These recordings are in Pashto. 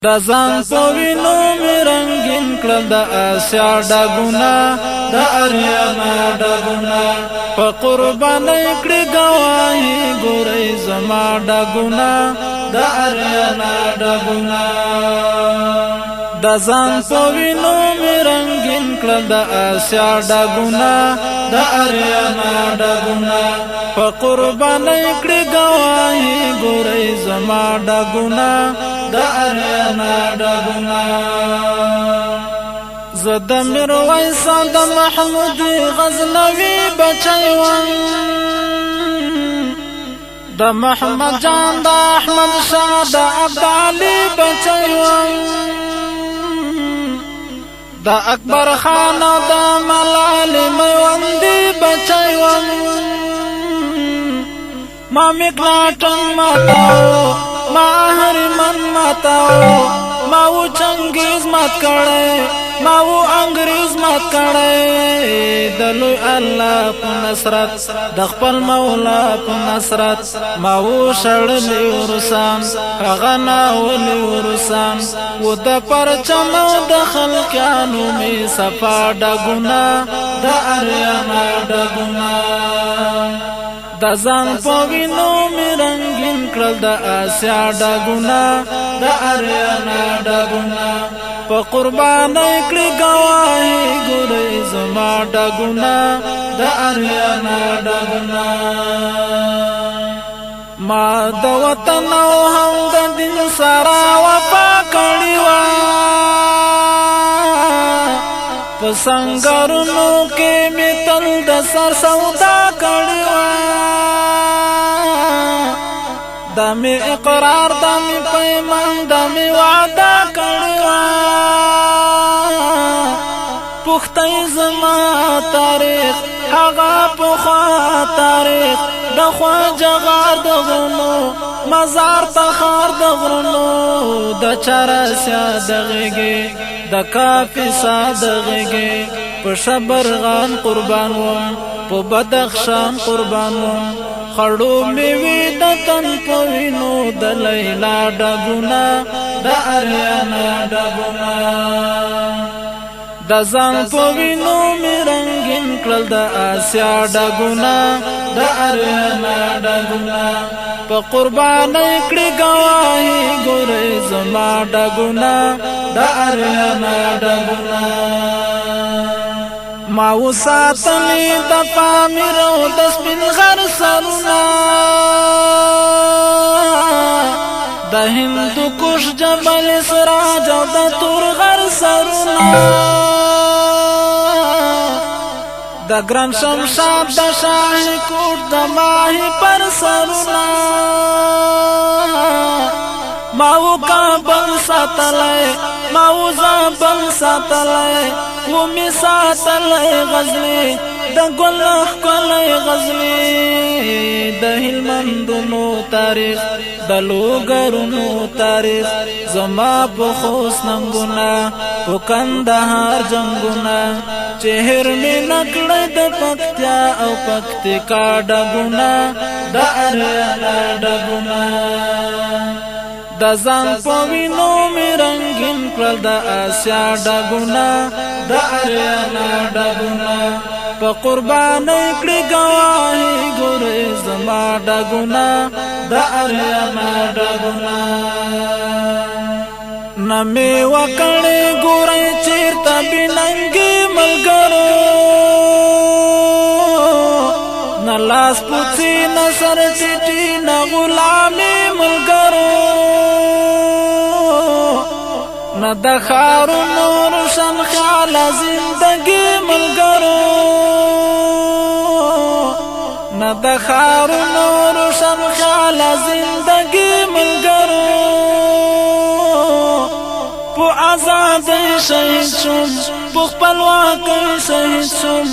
د ځان په وینو مې رنګین کړل د آسیا ډاګونه د اریانا ډاګونه په قربانۍ کړې ګواهي ګورئ زما ډاګونه د اریانا ډاګونه د ځان په وینو مې رنګین کړل د آسیا ډاګونه د اریانا ډاګونه په قربانۍ کړې ګواهي ګورئ زما ډاګونه د اریانا ډاګونه زه د میرویس د محمود غزنوي بچی وم د محمد جان د احمد شاه د عبدالي بچی وم د اکبر خان او د ملالۍ میوندي بچی وم ما مکناټن ماتاو ما هرمن ماتاو ما و چنگیز مات کړي ما و انګریز مات کړي د لوی الله په نصرت د خپل مولا په نصرت ما و شړلې ورسان هغه ناولې ورسان و د پرچم د خلکانو می صفا ډګونه د اریانا ډګونه د ځان په وینو مې رنګین کړل د آسیا ډاګونه د اریانا ډاګونه په قربانۍ کړې ګواهي ګورئ زما ډاګونه د اریانا ډاګونه ما د وطن او هم د دین سره وفا کړې وه په سنګرونو کې مې تل د سر سودا کړې وه د مې اقرار د مې پیمان د مې وعده کړې وه پختۍ زما تاریخ هغه پخوا تاریخ د خواجه غار د غرونو مزار تخار د غرونو د چرسیا د غېږې د کاپیسا د غېږې په شبرغان قربان وم په بدخشان قربان وم خړو میوې د تن په وینو د لیلا ډاګونه د اریانا ډاګونه د ځان په وینو مې رنګین کړل د آسیا ډاګونه د اریانا ډاګونه په قربانۍ کړې ګواهي ګورئ زما ډاګونه د اریانا ډاګونه ما وساتلې د پامیر او د سپین غر سرونه د هندوکش جبل سراج او د تور غر سرونه د ګران شمشاد د شاهي کوټ د ماهي پر سرونه ما و کابل ساتلای ما و زابل ساتلای و می ساتلای غزلی د ګل ښکلی غزلی د هلمندونو تاریخ د لوګرونو تاریخ زما په خوست ننګونه په کندهار جنګونه چهر می نکړی د پکتیا او پکتیکا ډګونه د اریانا ډګونه د ځان په وینو مې رنګین کړل د آسیا ډګونه د اریانا ډګونه په قربانۍ کړې ګواهي ګورئ زما ډګونه د اریانا ډګونه نه مې وکړې ګورئ چېرته بېننګې ملګرو نه لاس پوڅې نه سر ټیټې نه غلامې ملګرو نه د ښارونو روشن خیاله زندګي ملګرو نه د ښارونو روشن خیاله زندګي ملګرو په ازادۍ شهید شوم په خپلواکۍ شهید شوم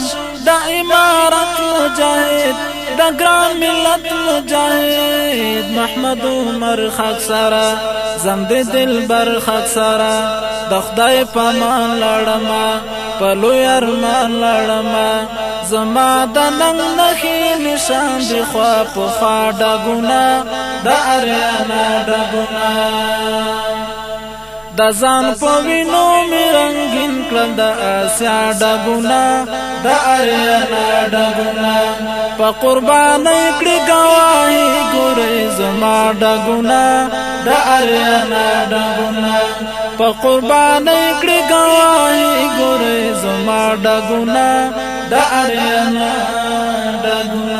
د امارت مجاهد د ګران ملت مجاهد محمد عمر خاک سره زم د دلبر خاک سره د خدای په امان لاړمه په لوی ارمان لاړمه زما د ننګ نښې نشان دي خوا په خوا ډګونه د اریانا ډګونه د ځان په وینو مې رنګین کړل د آسیا ډګونه د اریانا ډګونه په قربانۍ کړې ګواهي ګورې زما ډګونه د اریانا ډګونه په قربانۍ کړې ګواهي ګورې زما ډګونه د اریانا ډګونه